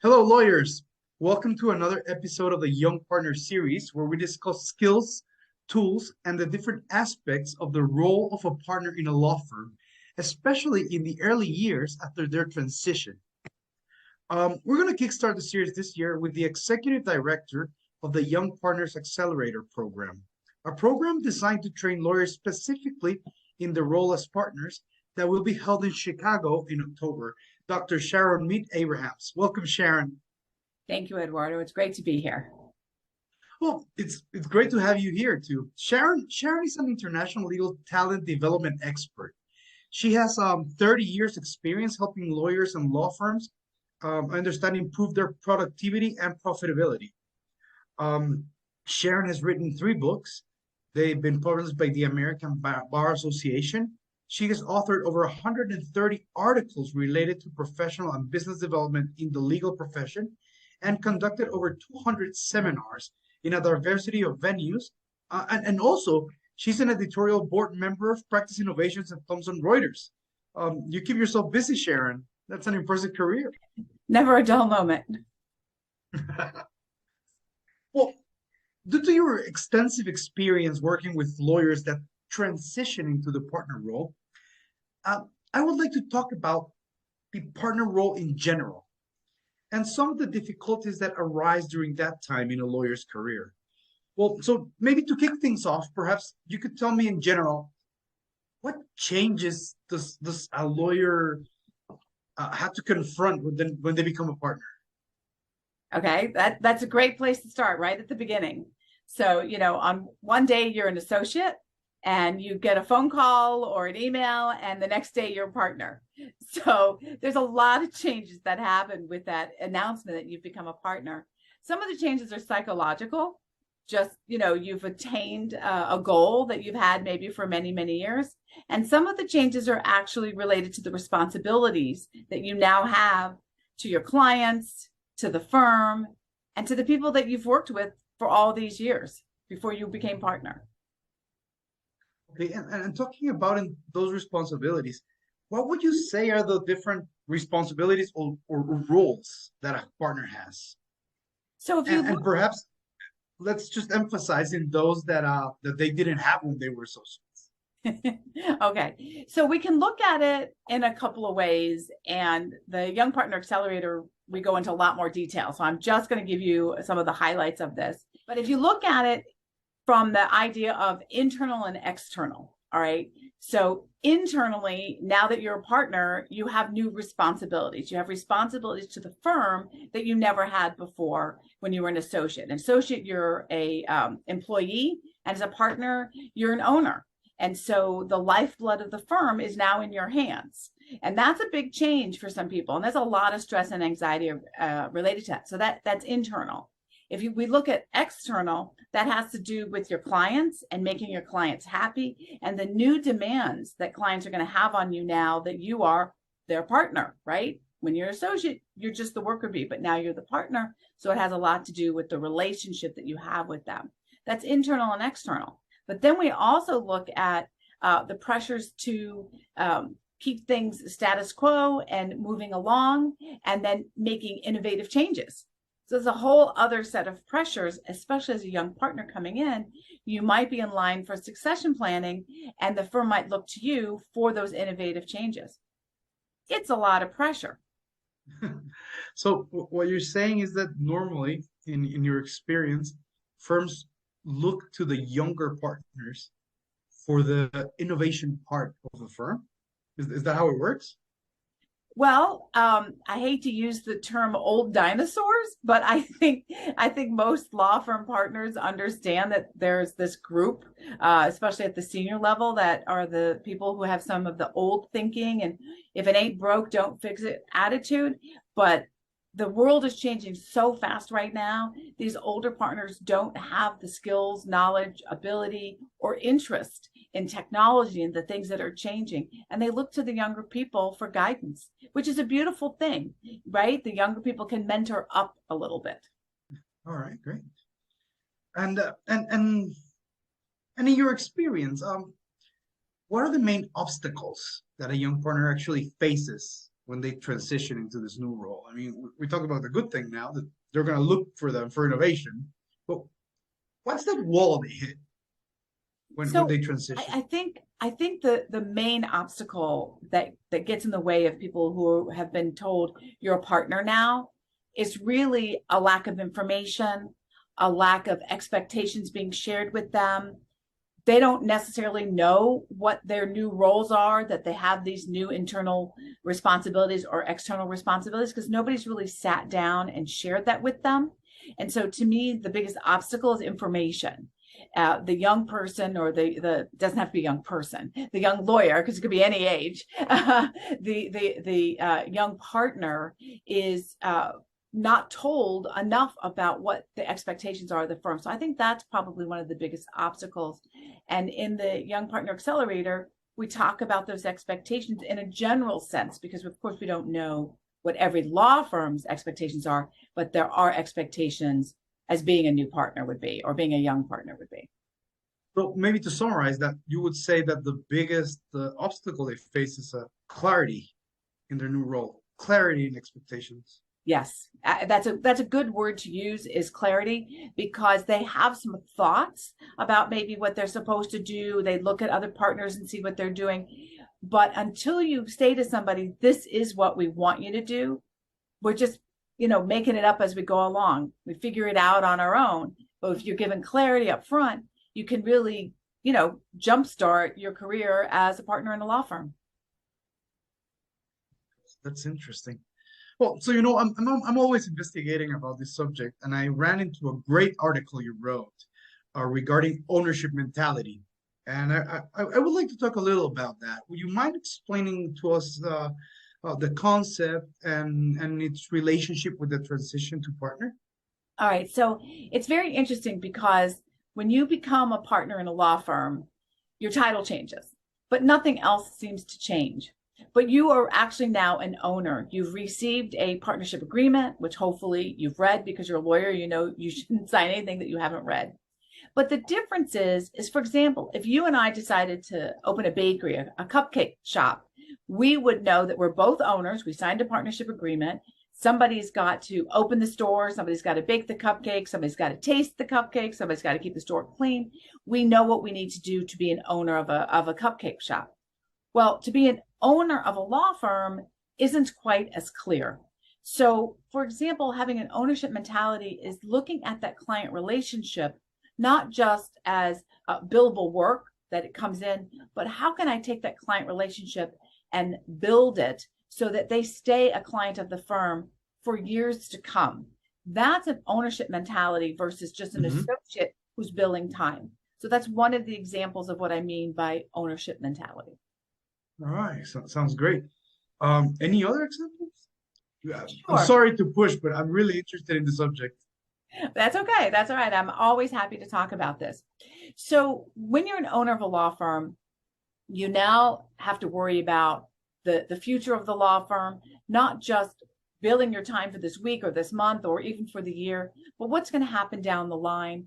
Hello, lawyers. Welcome to another episode of the Young Partners series where we discuss skills, tools, and the different aspects of the role of a partner in a law firm, especially in the early years after their transition. We're going to kickstart the series this year with the executive director of the Young Partners Accelerator program, a program designed to train lawyers specifically in the role as partners that will be held in Chicago in October. Dr. Sharon M. Abrahams. Welcome, Sharon. Thank you, Eduardo. It's great to be here. Well, it's great to have you here too. Sharon is an international legal talent development expert. She has 30 years experience helping lawyers and law firms understand improve their productivity and profitability. Um, Sharon has written 3 books. They've been published by the American Bar Association. She has authored over 130 articles related to professional and business development in the legal profession and conducted over 200 seminars in a diversity of venues. And also, she's an editorial board member of Practice Innovations at Thomson Reuters. You keep yourself busy, Sharon. That's an impressive career. Never a dull moment. Well, due to your extensive experience working with lawyers that transition into the partner role, uh, I would like to talk about the partner role in general and some of the difficulties that arise during that time in a lawyer's career. Well, so maybe to kick things off, perhaps you could tell me in general, what changes does a lawyer have to confront when they become a partner? Okay, that's a great place to start right at the beginning. So, on one day you're an associate and you get a phone call or an email, and the next day you're a partner. So there's a lot of changes that happen with that announcement that you've become a partner. Some of the changes are psychological. Just, you've attained a goal that you've had maybe for many, many years. And some of the changes are actually related to the responsibilities that you now have to your clients, to the firm, and to the people that you've worked with for all these years before you became partner. Okay, and talking about those responsibilities, what would you say are the different responsibilities or roles that a partner has? So if you And perhaps let's just emphasize in those that they didn't have when they were associates. Okay, so we can look at it in a couple of ways, and the Young Partner Accelerator, we go into a lot more detail. So I'm just going to give you some of the highlights of this. But if you look at it from the idea of internal and external, all right? So internally, now that you're a partner, you have new responsibilities. You have responsibilities to the firm that you never had before when you were an associate. An associate, you're a employee, and as a partner, you're an owner. And so the lifeblood of the firm is now in your hands. And that's a big change for some people. And there's a lot of stress and anxiety related to that. So that's internal. If we look at external, that has to do with your clients and making your clients happy and the new demands that clients are going to have on you now that you are their partner, right? When you're an associate, you're just the worker bee, but now you're the partner. So it has a lot to do with the relationship that you have with them. That's internal and external. But then we also look at the pressures to keep things status quo and moving along, and then making innovative changes. So there's a whole other set of pressures, especially as a young partner coming in. You might be in line for succession planning, and the firm might look to you for those innovative changes. It's a lot of pressure. So what you're saying is that normally, in your experience, firms look to the younger partners for the innovation part of the firm. Is that how it works? Well, I hate to use the term old dinosaurs, but I think most law firm partners understand that there's this group, especially at the senior level, that are the people who have some of the old thinking and if it ain't broke, don't fix it attitude. But the world is changing so fast right now. These older partners don't have the skills, knowledge, ability, or interest in technology and the things that are changing. And they look to the younger people for guidance, which is a beautiful thing, right? The younger people can mentor up a little bit. All right, great. And in your experience, what are the main obstacles that a young partner actually faces when they transition into this new role? I mean, we talk about the good thing now that they're going to look for them for innovation, but what's that wall they hit when they transition? I think the main obstacle that gets in the way of people who have been told you're a partner now is really a lack of information, a lack of expectations being shared with them. They don't necessarily know what their new roles are, that they have these new internal responsibilities or external responsibilities, because nobody's really sat down and shared that with them. And so to me, the biggest obstacle is information. The young person, or the doesn't have to be a young person, the young lawyer, because it could be any age, the young partner is not told enough about what the expectations are of the firm. So I think that's probably one of the biggest obstacles. And in the Young Partner Accelerator, we talk about those expectations in a general sense, because of course we don't know what every law firm's expectations are, but there are expectations as being a new partner would be, or being a young partner would be. So maybe to summarize that, you would say that the biggest obstacle they face is clarity in their new role, clarity in expectations. Yes, that's a good word to use, is clarity, because they have some thoughts about maybe what they're supposed to do. They look at other partners and see what they're doing. But until you say to somebody, this is what we want you to do, we're just, making it up as we go along. We figure it out on our own. But if you're given clarity up front, you can really, jumpstart your career as a partner in a law firm. That's interesting. Well, so I'm always investigating about this subject, and I ran into a great article you wrote regarding ownership mentality, and I would like to talk a little about that. Would you mind explaining to us the concept and its relationship with the transition to partner? All right, so it's very interesting, because when you become a partner in a law firm, your title changes, but nothing else seems to change. But you are actually now an owner. You've received a partnership agreement, which hopefully you've read, because you're a lawyer, you shouldn't sign anything that you haven't read. But the difference is, for example, if you and I decided to open a bakery, a cupcake shop, we would know that we're both owners. We signed a partnership agreement. Somebody's got to open the store. Somebody's got to bake the cupcake. Somebody's got to taste the cupcake. Somebody's got to keep the store clean. We know what we need to do to be an owner of a cupcake shop. Well, to be an owner of a law firm isn't quite as clear. So, for example, having an ownership mentality is looking at that client relationship not just as billable work that it comes in, but how can I take that client relationship and build it so that they stay a client of the firm for years to come? That's an ownership mentality versus just an associate who's billing time. So that's one of the examples of what I mean by ownership mentality. All right, so sounds great. Any other examples? Yeah, Sure. I'm sorry to push, but I'm really interested in the subject. That's okay. That's all right. I'm always happy to talk about this. So when you're an owner of a law firm, you now have to worry about the future of the law firm, not just billing your time for this week or this month or even for the year, but what's going to happen down the line?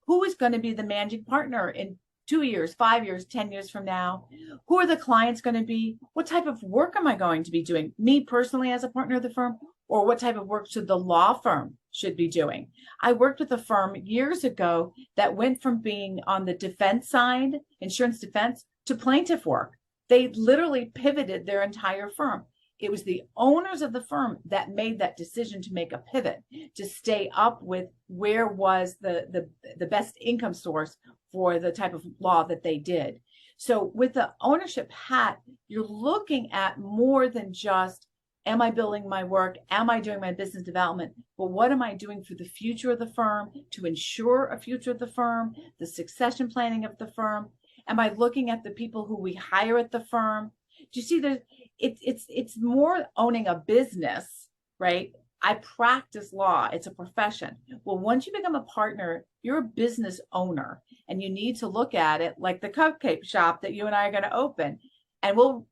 Who is going to be the managing partner in 2 years, 5 years, 10 years from now? Who are the clients going to be? What type of work am I going to be doing? Me personally as a partner of the firm, or what type of work should the law firm should be doing? I worked with a firm years ago that went from being on the defense side, insurance defense, to plaintiff work. They literally pivoted their entire firm. It was the owners of the firm that made that decision to make a pivot, to stay up with where was the best income source for the type of law that they did. So with the ownership hat, you're looking at more than just, am I building my work? Am I doing my business development? But what am I doing for the future of the firm, to ensure a future of the firm, the succession planning of the firm? Am I looking at the people who we hire at the firm? Do you see, it's more owning a business, right? I practice law. It's a profession. Well, once you become a partner, you're a business owner, and you need to look at it like the cupcake shop that you and I are going to open. And we'll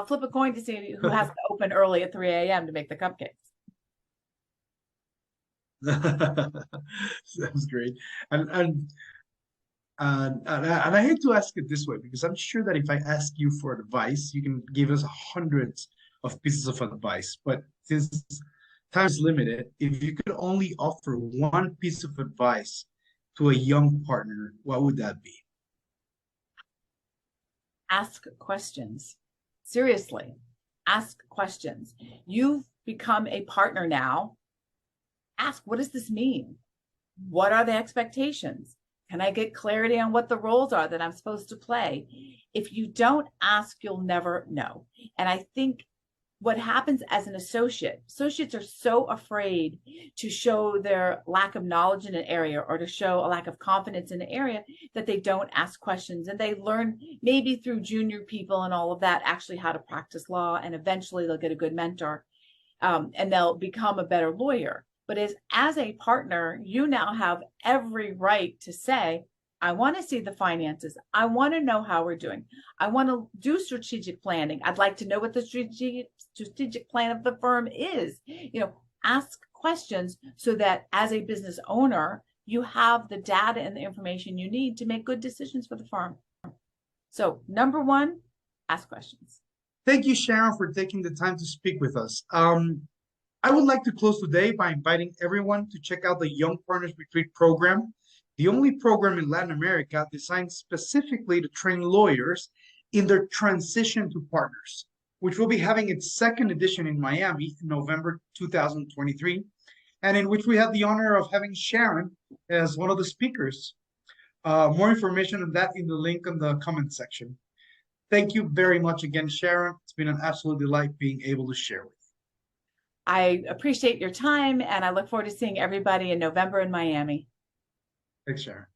flip a coin to see who has to open early at 3 a.m. to make the cupcakes. Sounds great. And I hate to ask it this way, because I'm sure that if I ask you for advice, you can give us hundreds of pieces of advice. But since time is limited, if you could only offer one piece of advice to a young partner, what would that be? Ask questions. Seriously, ask questions. You've become a partner now. Ask, what does this mean? What are the expectations? Can I get clarity on what the roles are that I'm supposed to play? If you don't ask, you'll never know. And I think what happens as an associates are so afraid to show their lack of knowledge in an area or to show a lack of confidence in an area that they don't ask questions. And they learn maybe through junior people and all of that actually how to practice law, and eventually they'll get a good mentor, and they'll become a better lawyer. But as a partner, you now have every right to say, I want to see the finances. I want to know how we're doing. I want to do strategic planning. I'd like to know what the strategic plan of the firm is. Ask questions so that as a business owner, you have the data and the information you need to make good decisions for the firm. So number one, ask questions. Thank you, Sharon, for taking the time to speak with us. I would like to close today by inviting everyone to check out the Young Partners Retreat program, the only program in Latin America designed specifically to train lawyers in their transition to partners, which will be having its second edition in Miami in November 2023, and in which we have the honor of having Sharon as one of the speakers. More information on that in the link in the comment section. Thank you very much again, Sharon. It's been an absolute delight being able to share with you. I appreciate your time, and I look forward to seeing everybody in November in Miami. Thanks, Sharon.